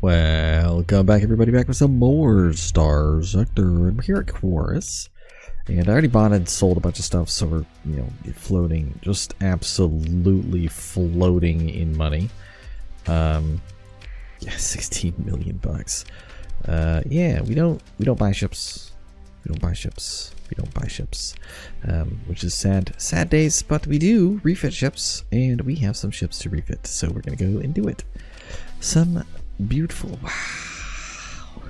Welcome back, everybody, back with some more Star Sector. And we're here at Chorus, and I already bought and sold a bunch of stuff, so we're, floating, just absolutely floating in money. Yeah, 16 million bucks. Yeah, we don't buy ships. We don't buy ships. We don't buy ships, which is sad days. But we do refit ships, and we have some ships to refit, so we're gonna go and do it. Some beautiful. Wow.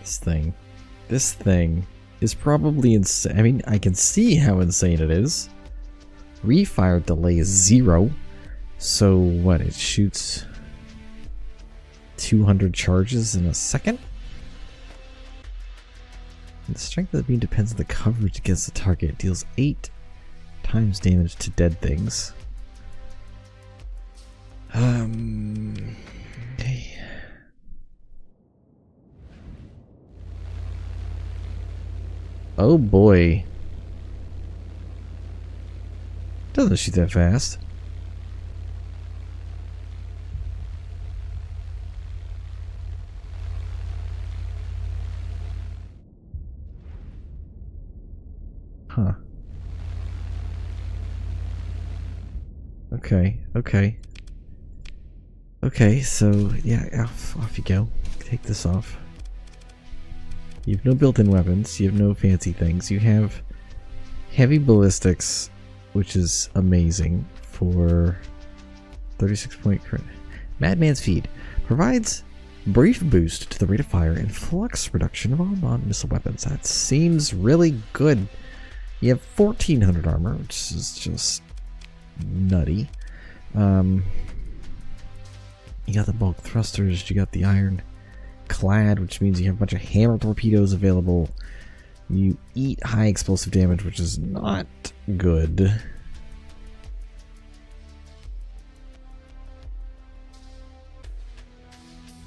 This thing is probably insane. I mean, I can see how insane it is. Refire delay is 0. So what? It shoots 200 charges in a second? And the strength of the beam depends on the coverage against the target. It deals 8 times damage to dead things. Okay. Oh boy. Doesn't shoot that fast. Huh. Okay, so yeah, off you go. Take this off. You have no built-in weapons, you have no fancy things. You have heavy ballistics, which is amazing for 36 point crit. Madman's Feed provides brief boost to the rate of fire and flux reduction of all non-missile weapons. That seems really good. You have 1400 armor, which is just nutty. You got the bulk thrusters, you got the iron clad, which means you have a bunch of hammer torpedoes available. You eat high explosive damage, which is not good.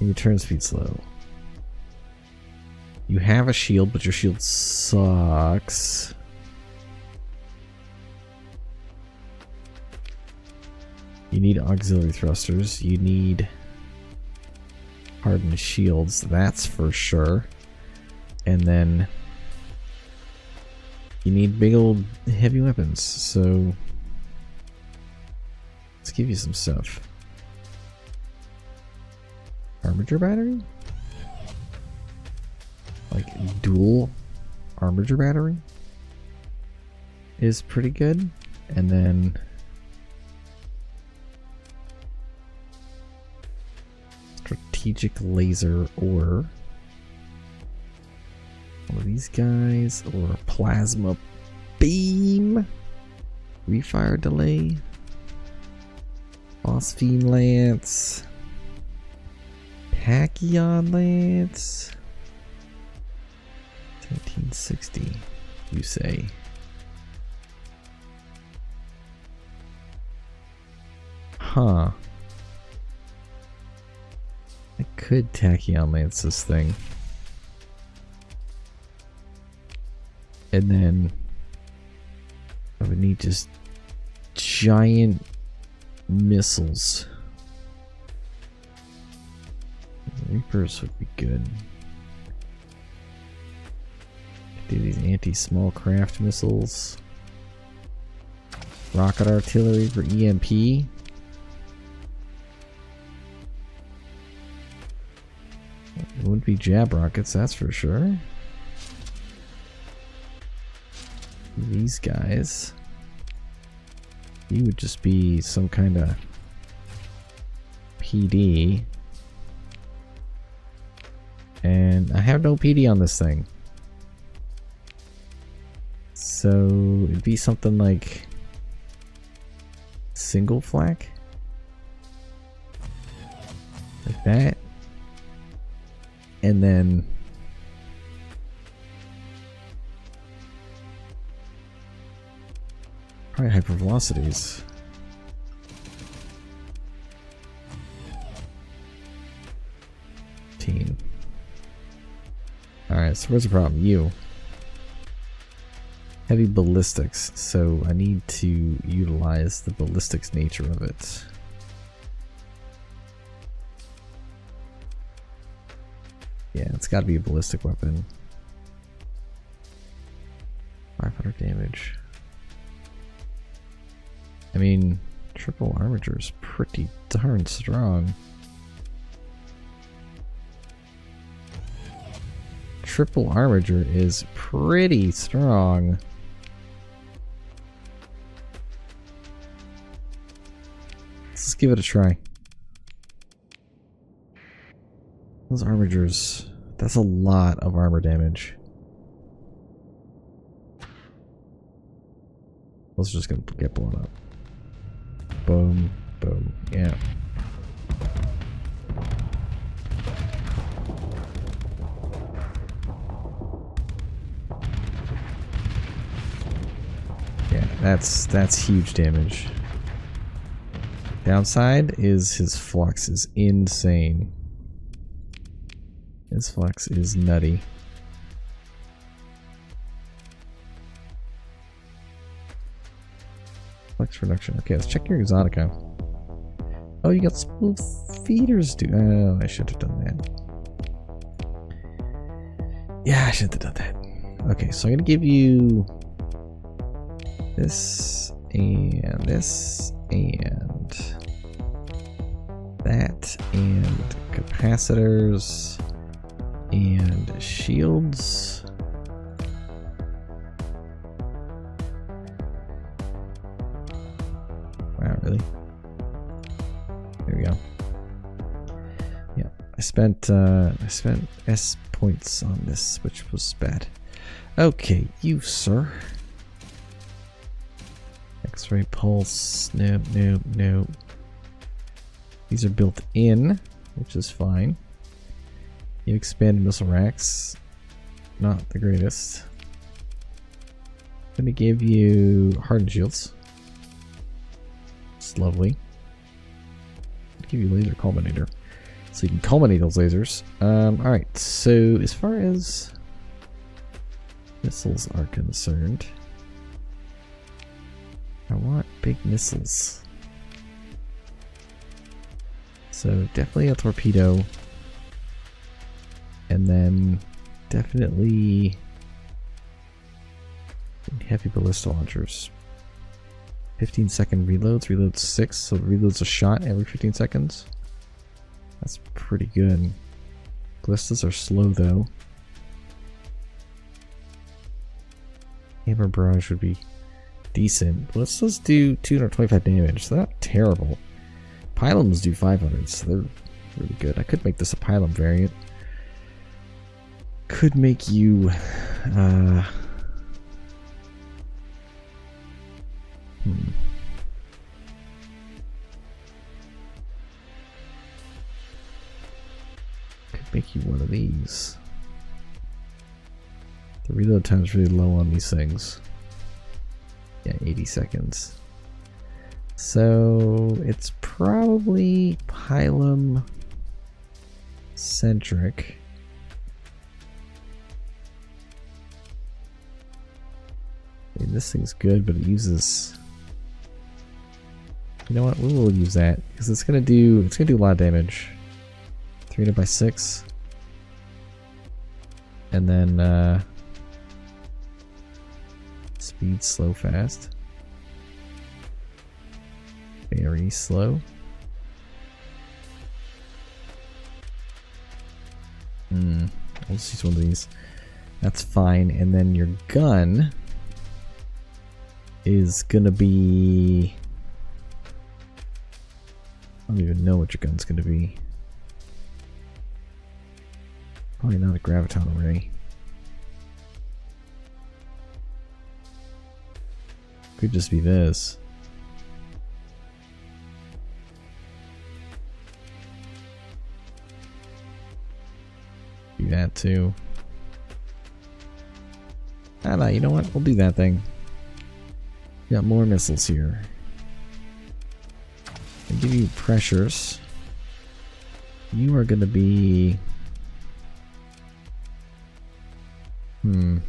And your turn speed slow. You have a shield, but your shield sucks. You need auxiliary thrusters. You need hardened shields, that's for sure. And then you need big old heavy weapons. So let's give you some stuff. Armature battery? Like dual armature battery is pretty good. And then strategic laser, or one of these guys, or a plasma beam, refire delay, phosphine lance, tachyon lance, 1760, you say? Huh. I could tachyon lance this thing. And then I would need just giant missiles. Reapers would be good. Do these anti-small craft missiles. Rocket artillery for EMP. It wouldn't be jab rockets, that's for sure. These guys. You would just be some kind of PD. And I have no PD on this thing. So it'd be something like single flak. Like that. And then probably hypervelocities. Alright, so where's the problem? You. Heavy ballistics, so I need to utilize the ballistics nature of it. Yeah, it's got to be a ballistic weapon. 500 damage. I mean, triple armature is pretty darn strong. Triple armature is pretty strong. Let's give it a try. Those armatures, that's a lot of armor damage. Those are just gonna get blown up. Boom, boom, yeah. Yeah, that's huge damage. Downside is his flux is insane. His flux is nutty. Flux reduction. Okay, let's check your exotica. Oh, you got smooth feeders, dude. Oh, I should have done that. Yeah, I should have done that. Okay, so I'm gonna give you this and this and that and capacitors and shields. Wow, really? There we go. Yeah, I spent S points on this, which was bad. Okay, you sir. X-ray pulse. Nope, nope, nope. These are built in, which is fine. You expanded missile racks. Not the greatest. I'm gonna give you hardened shields. It's lovely. I'll give you laser culminator, so you can culminate those lasers. Alright, so as far as missiles are concerned, I want big missiles. So definitely a torpedo. And then definitely heavy ballista launchers. 15-second reloads. Reload 6, so reloads a shot every 15 seconds. That's pretty good. Ballistas are slow though. Hammer barrage would be decent. Ballistas do 225 damage, so not terrible. Pylons do 500, so they're really good. I could make this a pylon variant. Could make you could make you one of these. The reload time is really low on these things. Yeah, 80 seconds. So it's probably pylon centric. I mean, this thing's good, but it uses. You know what? We will use that because it's gonna do a lot of damage. 300 by 6, and then speed, slow, fast, very slow. I'll just use one of these. That's fine. And then your gun is gonna be. I don't even know what your gun's gonna be. Probably not a graviton array. Could just be this. Do that too. Ah, no, you know what? We'll do that thing. We got more missiles here. I'll give you pressures. You are gonna be. I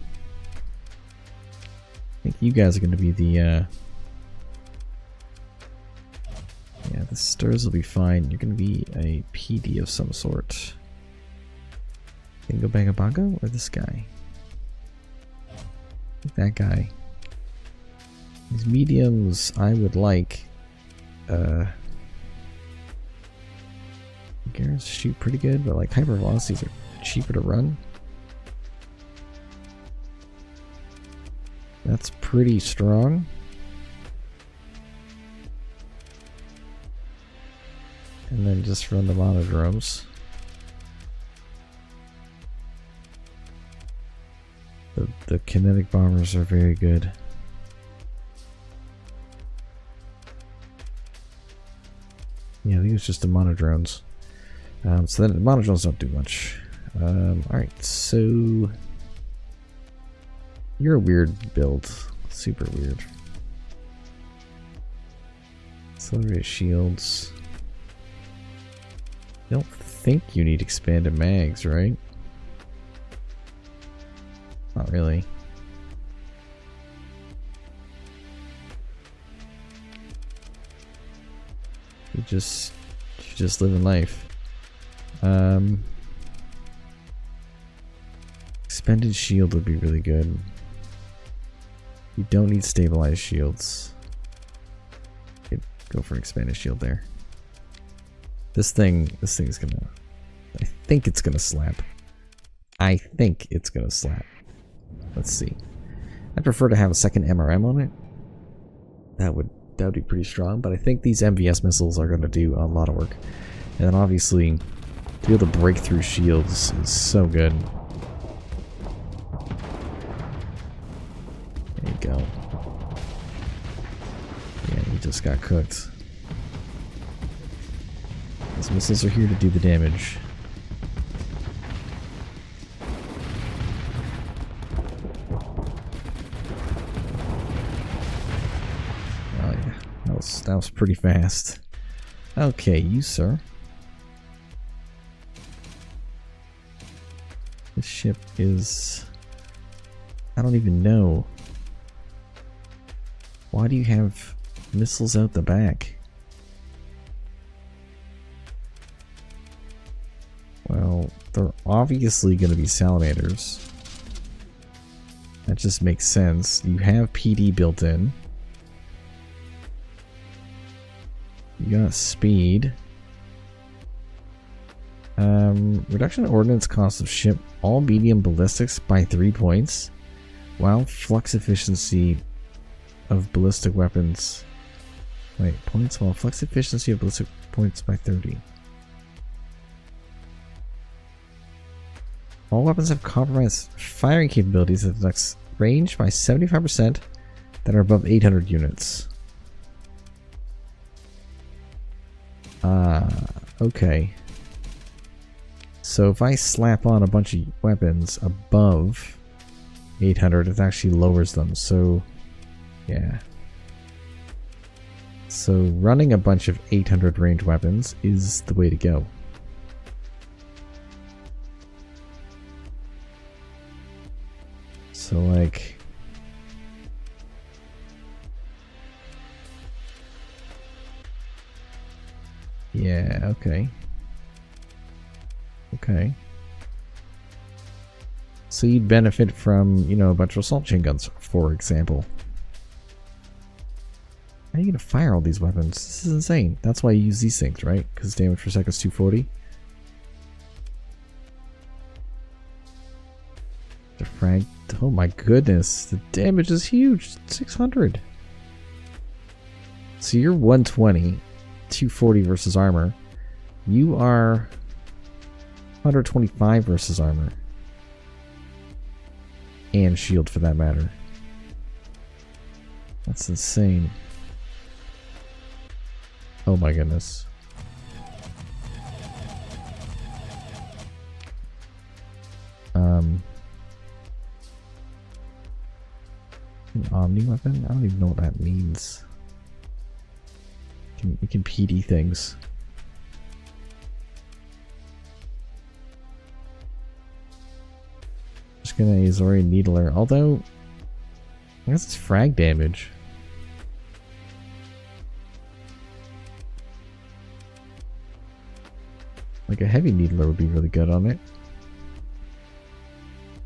think you guys are gonna be the. Yeah, the stirs will be fine. You're gonna be a PD of some sort. Bingo Bango Bongo or this guy? That guy. These mediums I would like. Garrus shoot pretty good, but like hyper velocities are cheaper to run. That's pretty strong. And then just run the monodromes. The kinetic bombers are very good. Yeah, I think it's just the monodrones. So then the monodrones don't do much. Alright, so you're a weird build. Super weird. Accelerated shields. I don't think you need expanded mags, right? Not really. You're just living life. Expended shield would be really good. You don't need stabilized shields. Go for an expanded shield there. This thing's gonna. I think it's gonna slap. I think it's gonna slap. Let's see. I'd prefer to have a second MRM on it. That would be pretty strong, but I think these MVS missiles are gonna do a lot of work. And then obviously, to be able to break through shields is so good. There you go. Yeah, he just got cooked. These missiles are here to do the damage. Oh yeah, that was pretty fast. Okay, you sir. This ship is... I don't even know. Why do you have missiles out the back? Well, they're obviously going to be salamanders. That just makes sense. You have PD built in. You got speed. Reduction in ordnance cost of ship all medium ballistics by 3 points, while flux efficiency of ballistic weapons. Wait, points while flux efficiency of ballistic points by 30. All weapons have compromised firing capabilities that reduce range by 75% that are above 800 units. Okay. So if I slap on a bunch of weapons above 800, it actually lowers them. So, yeah. So running a bunch of 800 range weapons is the way to go. So like... yeah, okay. Okay. So you'd benefit from, you know, a bunch of assault chain guns, for example. How are you gonna fire all these weapons? This is insane. That's why you use these things, right? Because damage per second is 240. The frag. Oh my goodness. The damage is huge. 600. So you're 120. 240 versus armor. You are 125 versus armor. And shield for that matter. That's insane. Oh my goodness. An Omni weapon? I don't even know what that means. We can PD things. Just gonna Azori Needler, although I guess it's frag damage. Like a heavy needler would be really good on it.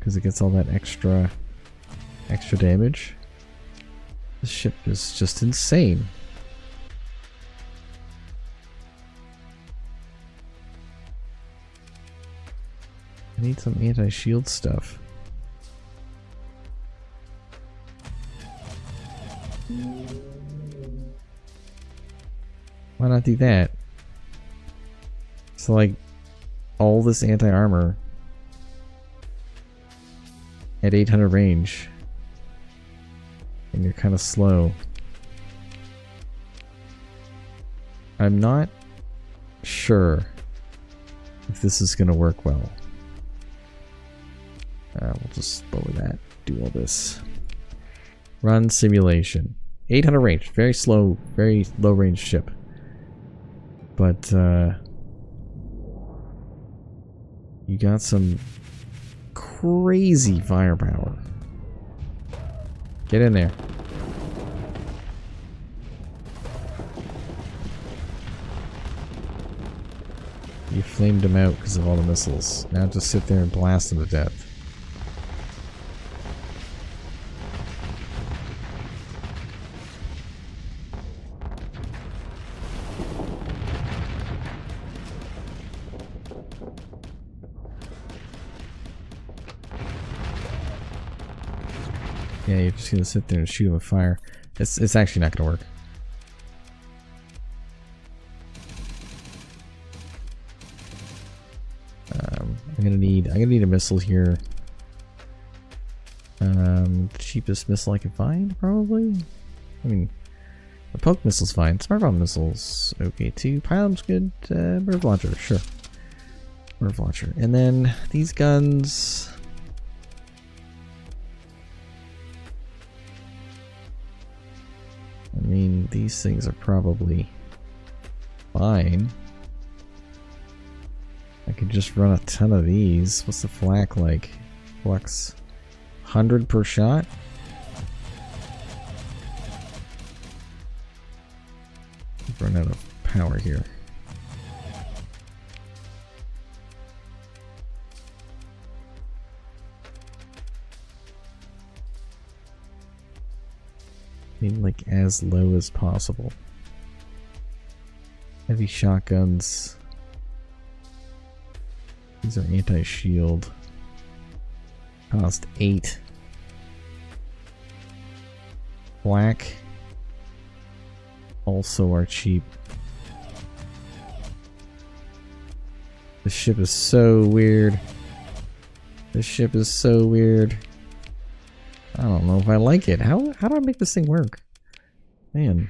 because it gets all that extra damage. This ship is just insane. I need some anti-shield stuff. Why not do that? So like all this anti-armor at 800 range, and you're kind of slow. I'm not sure if this is gonna work well. We'll just lower that, do all this. Run simulation. 800 range, very slow, very low range ship. But you got some crazy firepower. Get in there. You flamed him out because of all the missiles. Now just sit there and blast him to death. Yeah, you're just gonna sit there and shoot him with fire. It's actually not gonna work. I'm gonna need a missile here. Cheapest missile I can find, probably. I mean, the poke missile's fine. Smart bomb missiles, okay too. Pylum's good. Bird launcher, sure. Bird launcher, and then these guns. I mean, these things are probably fine. I could just run a ton of these. What's the flak like? Flux 100 per shot? Run out of power here. I mean, like, as low as possible. Heavy shotguns. These are anti-shield. Cost 8. Black. Also are cheap. This ship is so weird. This ship is so weird. I don't know if I like it. How do I make this thing work? Man.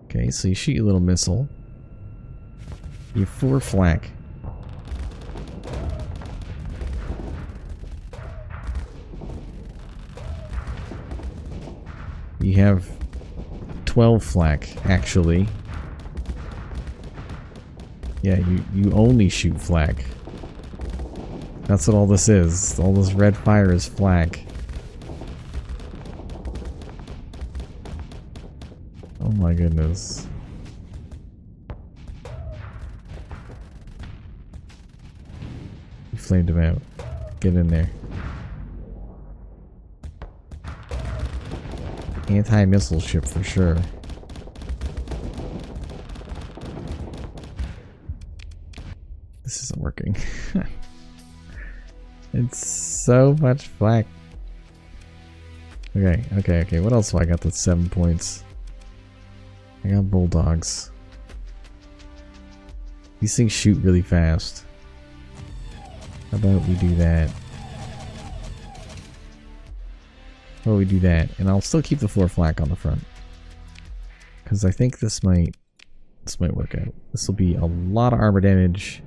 Okay, so you shoot your little missile. You have 4 flak. You have 12 flak, actually. Yeah, you only shoot flak. That's what all this is. All this red fire is flak. Oh my goodness. You flamed him out. Get in there. Anti-missile ship for sure. This isn't working. It's so much flak. Okay. What else have I got that's 7 points? I got bulldogs. These things shoot really fast. How about we do that? How about we do that? And I'll still keep the 4 flak on the front. Because I think this might work out. This will be a lot of armor damage.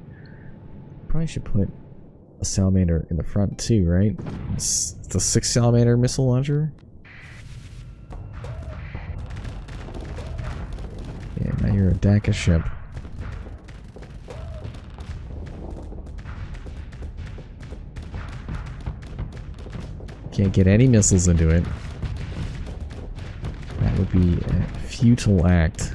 Probably should put a salamander in the front too, right? It's the 6 salamander missile launcher. Yeah, now you're a DACA ship. Can't get any missiles into it. That would be a futile act.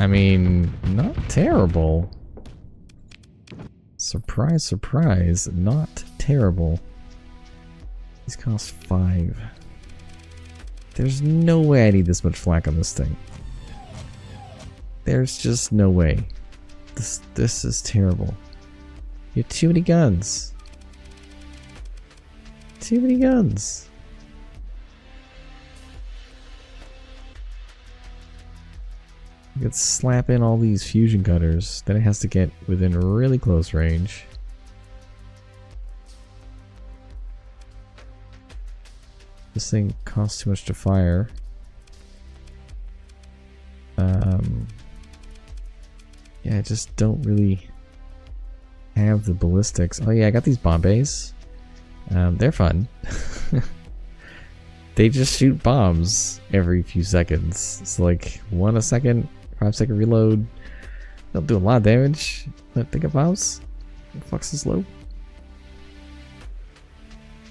I mean, not terrible. Surprise, surprise, not terrible. These cost 5. There's no way I need this much flak on this thing. There's just no way. This is terrible. You have too many guns. Too many guns. You could slap in all these fusion cutters. Then it has to get within really close range. This thing costs too much to fire. Yeah, I just don't really have the ballistics. Oh yeah, I got these Bombays. They're fun. They just shoot bombs every few seconds. It's like 1 a second, 5-second reload. They'll do a lot of damage, but they got bombs. Flux is low.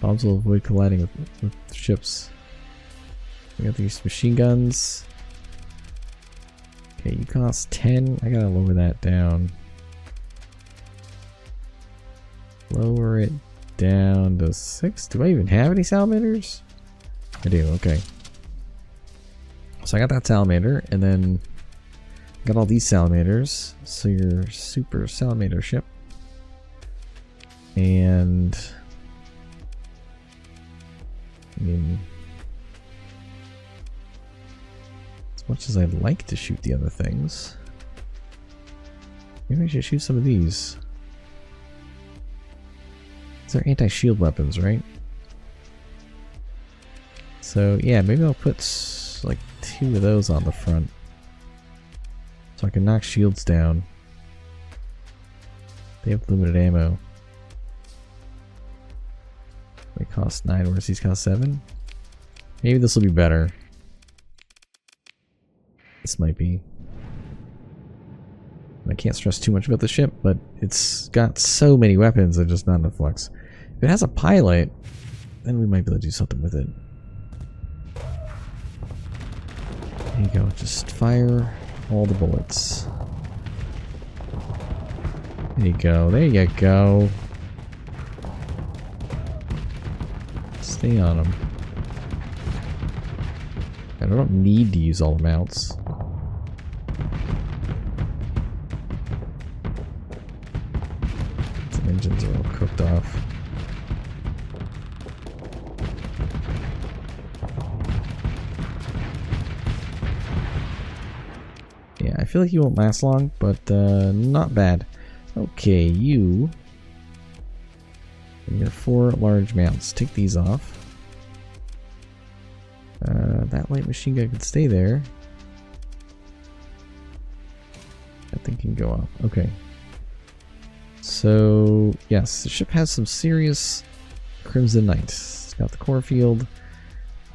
Bombs will avoid colliding with ships. We got these machine guns. Okay, you cost 10. I gotta lower that down. Lower it down to 6. Do I even have any salamanders? I do, okay. So I got that salamander, and then I got all these salamanders. So your super salamander ship. And I mean, as much as I'd like to shoot the other things, maybe I should shoot some of these. These are anti-shield weapons, right? So yeah, maybe I'll put like 2 of those on the front, so I can knock shields down. They have limited ammo. They cost 9, whereas these cost 7. Maybe this will be better. This might be. I can't stress too much about the ship, but it's got so many weapons and just not enough flux. If it has a pilot, then we might be able to do something with it. There you go, just fire all the bullets. There you go, there you go. Stay on them. I don't need to use all the mounts. Some engines are all cooked off. Yeah, I feel like you won't last long, but not bad. Okay, you have 4 large mounts. Take these off. That light machine gun can stay there. That thing can go off. Okay. So, yes, the ship has some serious Crimson Knight. It's got the core field.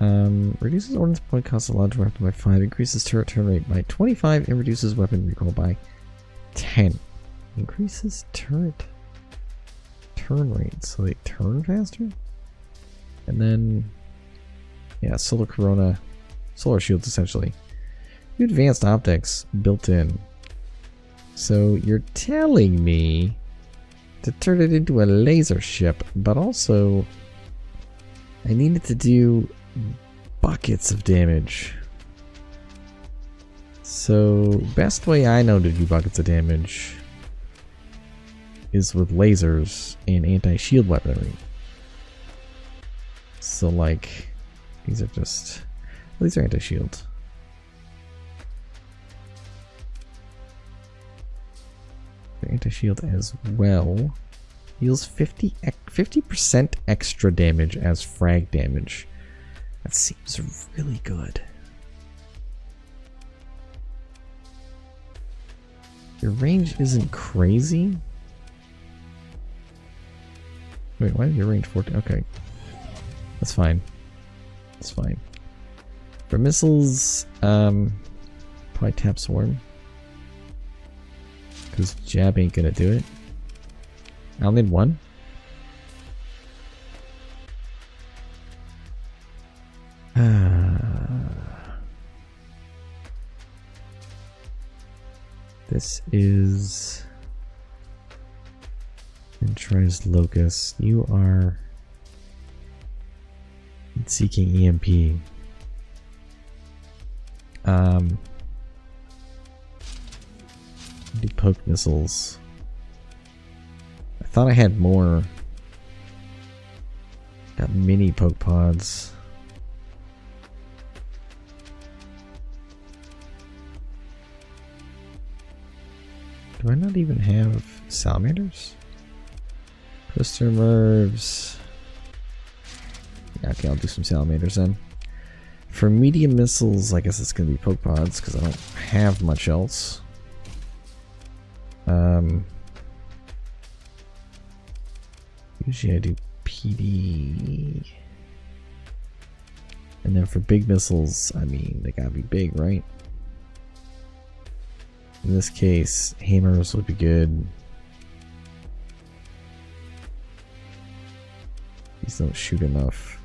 Reduces ordnance point cost of launch weapon by 5. Increases turret turn rate by 25 and reduces weapon recoil by 10. Increases turret turn rate, so they turn faster? And then, yeah, solar corona, solar shields essentially. Advanced optics built in. So you're telling me to turn it into a laser ship, but also I needed to do buckets of damage. So best way I know to do buckets of damage is with lasers and anti-shield weaponry. So like, these are just, well, these are anti-shield. They're anti-shield as well. Deals 50% extra damage as frag damage. That seems really good. Your range isn't crazy. Wait, why is your range 14? Okay. That's fine. That's fine. For missiles, probably tap swarm. Because jab ain't gonna do it. I'll need 1. This is Intri's Locus. You are seeking EMP. Do poke missiles. I thought I had more. Got mini poke pods. Do I not even have salamanders? Twister Mervs. Yeah, okay, I'll do some salamanders then. For medium missiles, I guess it's gonna be poke pods because I don't have much else. Usually I do PD. And then for big missiles, I mean, they gotta be big, right? In this case, hammers would be good. These don't shoot enough.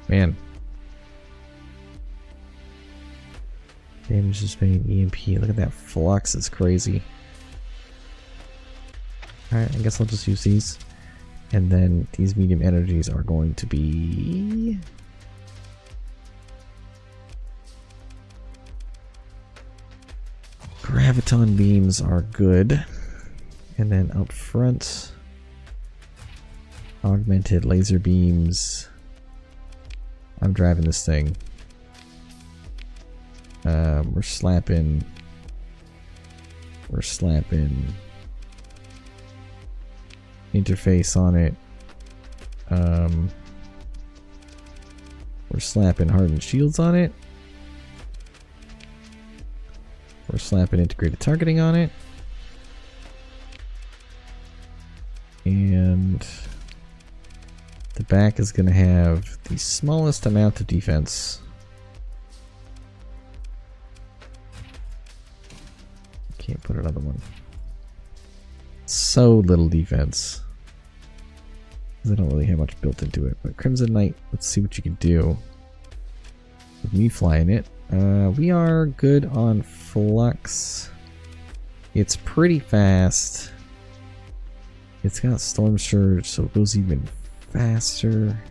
Man. Damage sustained EMP. Look at that flux, it's crazy. Alright, I guess I'll just use these. And then these medium energies are going to be... Graviton beams are good. And then up front, augmented laser beams. I'm driving this thing. We're slapping interface on it. We're slapping hardened shields on it. We're slapping integrated targeting on it. And the back is going to have the smallest amount of defense. Can't put another one. So little defense. I don't really have much built into it. But Crimson Knight, let's see what you can do with me flying it. We are good on flux. It's pretty fast. It's got Storm Surge, so it goes even faster.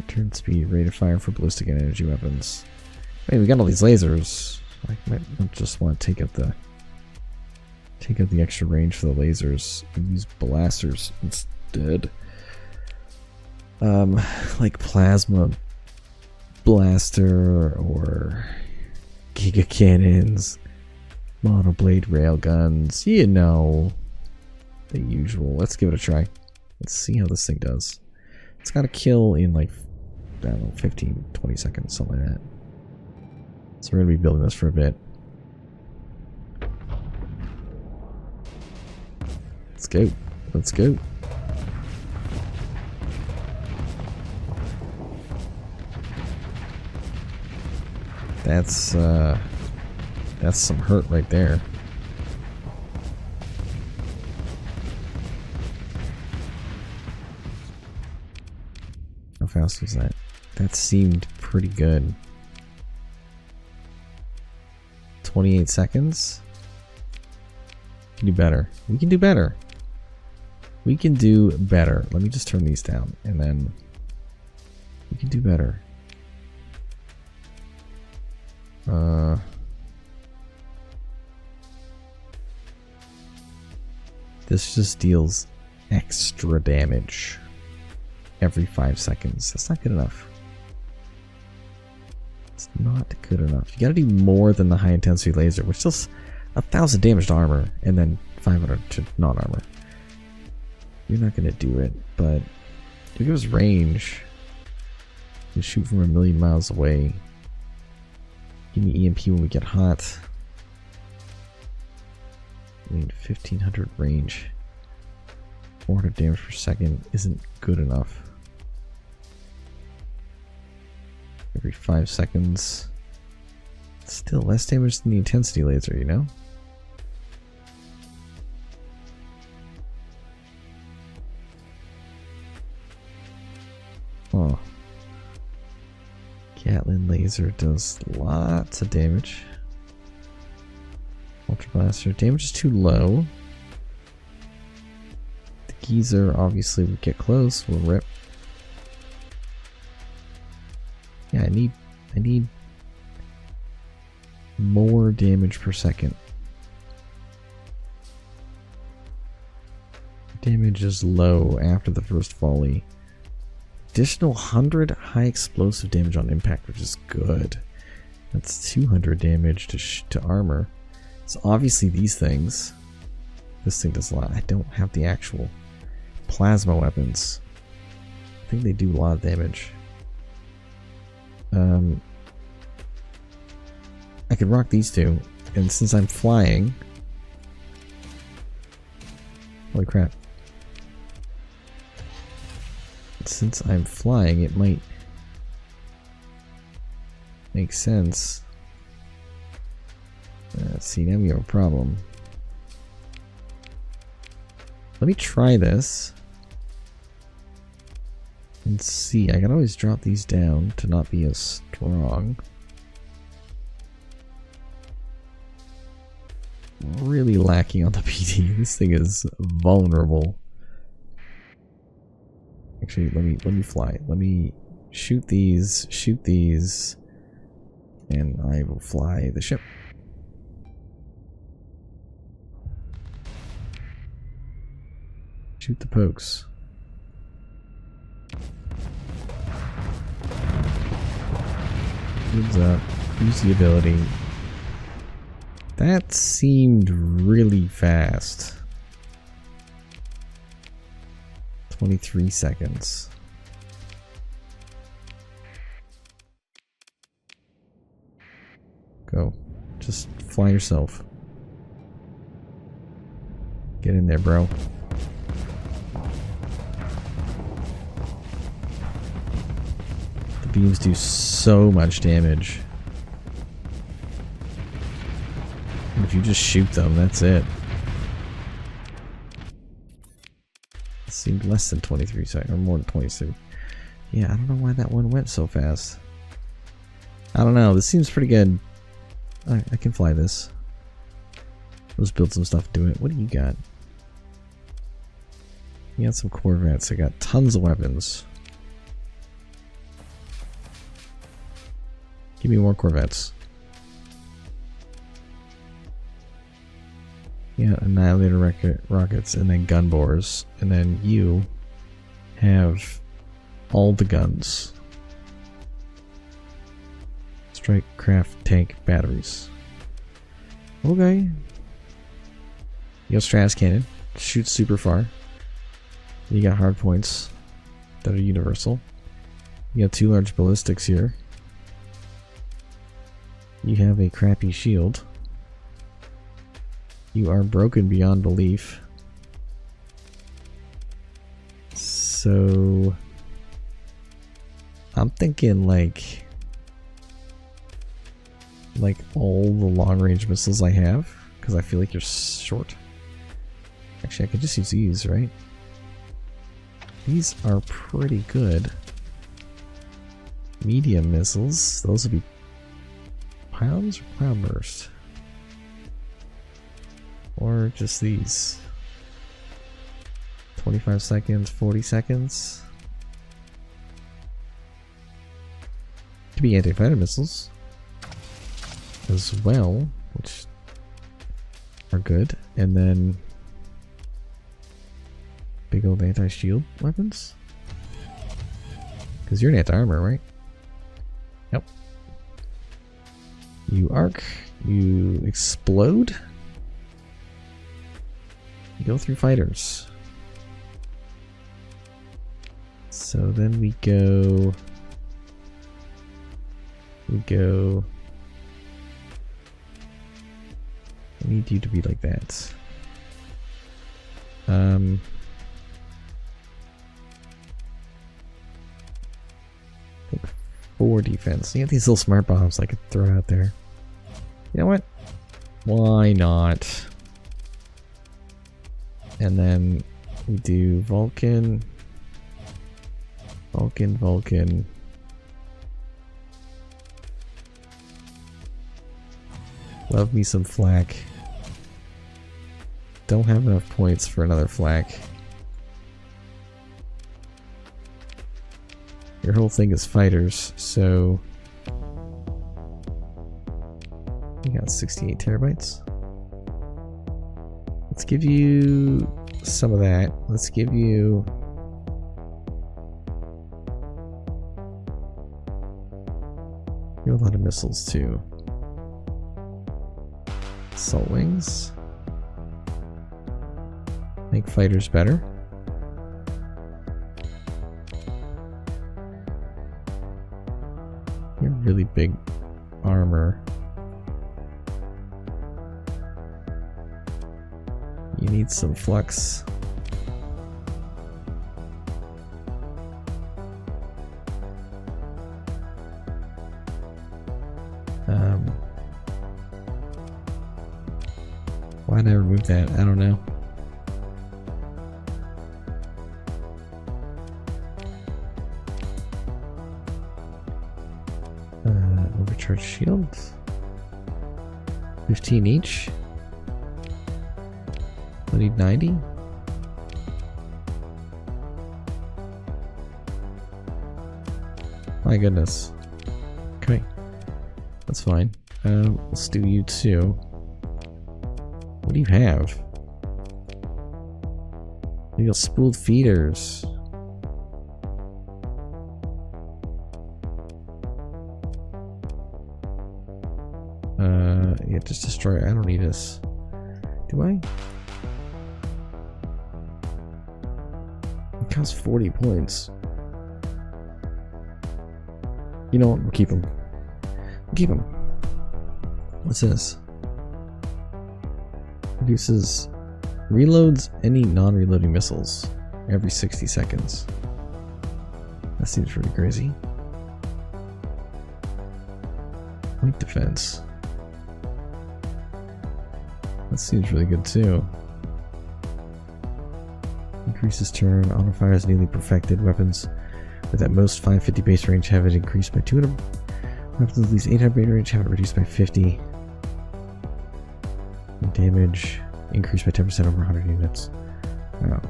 Turn speed, rate of fire for ballistic and energy weapons. Hey, we got all these lasers. I might just want to take out the extra range for the lasers and use blasters instead. Like plasma blaster or giga cannons, monoblade railguns, you know, the usual. Let's give it a try. Let's see how this thing does. It's got to kill in like, I don't know, 15-20 seconds, something like that. So we're going to be building this for a bit. Let's go. Let's go. That's some hurt right there. How fast was that? That seemed pretty good. 28 seconds? We can do better. We can do better. We can do better. Let me just turn these down and then we can do better. This just deals extra damage every 5 seconds. That's not good enough. It's not good enough. You gotta do more than the high intensity laser, which does 1,000 damage to armor and then 500 to non-armor. You're not gonna do it, but you give us range. You shoot from 1,000,000 miles away. Give me EMP when we get hot. I mean, 1,500 range. 400 damage per second isn't good enough. Every 5 seconds. Still less damage than the intensity laser, you know? Geyser does lots of damage. Ultra Blaster. Damage is too low. The Geyser obviously would get close. Will rip. Yeah, I need more damage per second. Damage is low after the first volley. Additional 100 high explosive damage on impact, which is good. That's 200 damage to armor. So obviously these things. This thing does a lot. I don't have the actual plasma weapons. I think they do a lot of damage. I could rock these two, and since I'm flying... Holy crap. Since I'm flying, it might make sense. See, now we have a problem. Let me try this. And see, I can always drop these down to not be as strong. Really lacking on the PD. This thing is vulnerable. Actually, let me fly. Let me shoot these, and I will fly the ship. Shoot the pokes. Moves up. Use the ability. That seemed really fast. 23 seconds. Go. Just fly yourself. Get in there, bro. The beams do so much damage. If you just shoot them, that's it. It seemed less than 23 seconds, or more than 22. Yeah, I don't know why that one went so fast. I don't know, this seems pretty good. I can fly this. Let's build some stuff to it. What do you got? You got some Corvettes. I got tons of weapons. Give me more Corvettes. Yeah, Annihilator rockets, and then gun bores, and then you have all the guns. Strike, craft, tank, batteries. Okay. You got Stratus cannon, shoots super far. You got hard points that are universal. You got 2 large ballistics here. You have a crappy shield. You are broken beyond belief. So I'm thinking like all the long range missiles I have, because I feel like you're short. Actually, I could just use these, right? These are pretty good. Medium missiles, those would be pounds or cloud burst? Or just these. 25 seconds, 40 seconds. Could be anti-fighter missiles as well, which are good. And then big old anti-shield weapons. Because you're an anti-armor, right? Yep. You arc, you explode. You go through fighters. So then we go. I need you to be like that. 4 defense. You have these little smart bombs I could throw out there. You know what? Why not? And then we do Vulcan. Love me some flak. Don't have enough points for another flak. Your whole thing is fighters, so... We got 68 terabytes. Let's give you some of that. Let's give you... You have a lot of missiles too. Assault wings. Make fighters better. You have really big armor. You need some flux. Why did I remove that? I don't know. Overcharge shields. 15 each. I need 90. My goodness. Okay. That's fine. Let's do you too. What do you have? You got spooled feeders. Yeah, just destroy it. I don't need this. Do I? It costs 40 points. You know what? We'll keep them. We'll keep them. What's this? Reduces reloads any non-reloading missiles every 60 seconds. That seems pretty crazy. Point defense. That seems really good too. Increases turn. Auto fires newly perfected weapons with at most 550 base range have it increased by 200. Weapons with at least 800 base range have it reduced by 50. Damage increased by 10% over 100 units. Wow.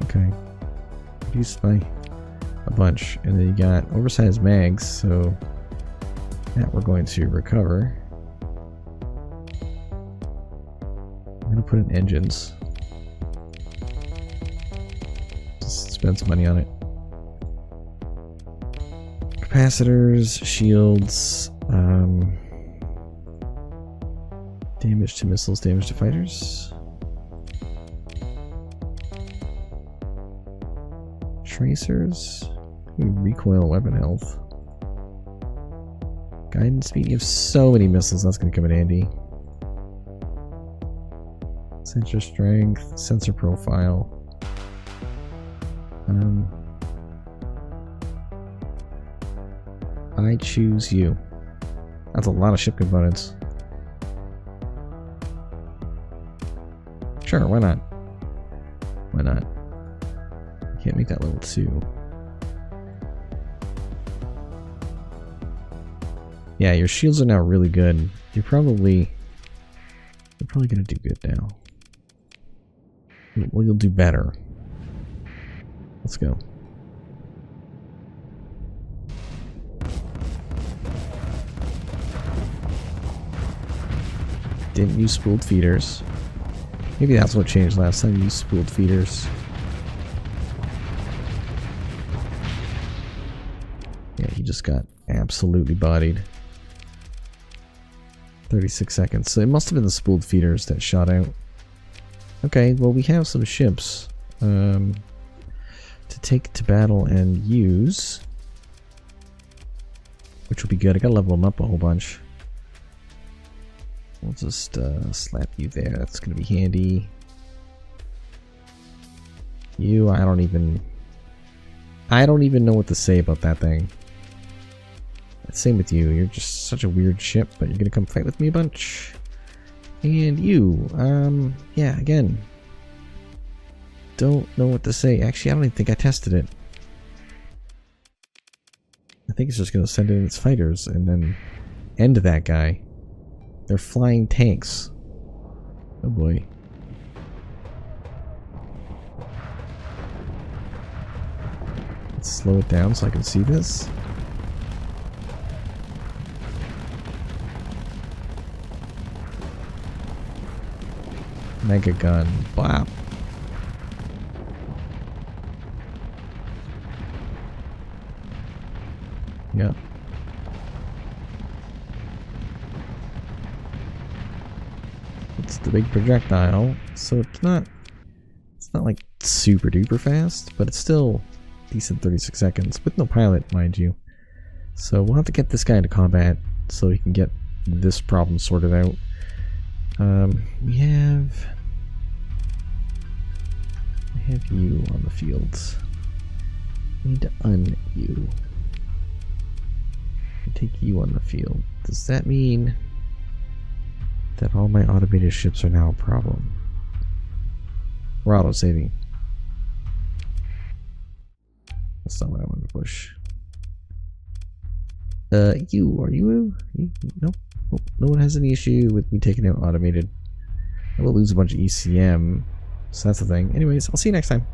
Okay. Reduced by a bunch. And then you got oversized mags, so that we're going to recover. I'm going to put in engines. Just spend some money on it. Capacitors, shields, damage to missiles, damage to fighters. Tracers, recoil weapon health. Guidance speed, you have so many missiles, that's going to come in handy. Sensor strength, sensor profile. I choose you. That's a lot of ship components. Sure, why not? Why not? Can't make that level 2. Yeah, your shields are now really good. You're probably gonna do good now. Well, you'll do better. Let's go. Didn't use spooled feeders. Maybe that's what changed last time. You used spooled feeders. Yeah, he just got absolutely bodied. 36 seconds. So it must have been the spooled feeders that shot out. Okay, well we have some ships to take to battle and use, which will be good. I gotta level them up a whole bunch. We'll just slap you there. That's gonna be handy. You, I don't even know what to say about that thing. Same with you. You're just such a weird ship, but you're gonna come fight with me a bunch. And you, yeah, again, don't know what to say. Actually, I don't even think I tested it. I think it's just going to send in its fighters and then end that guy. They're flying tanks. Oh boy. Let's slow it down so I can see this. Mega gun. Bop. Yep. It's the big projectile, so it's not like super duper fast, but it's still decent 36 seconds with no pilot, mind you. So we'll have to get this guy into combat so we can get this problem sorted out. We have you on the field. We need to un-you. Take you on the field. Does that mean that all my automated ships are now a problem? We're auto-saving. That's not what I wanted to push. Are you? Nope. No one has any issue with me taking out automated. I will lose a bunch of ECM, so that's the thing. Anyways, I'll see you next time.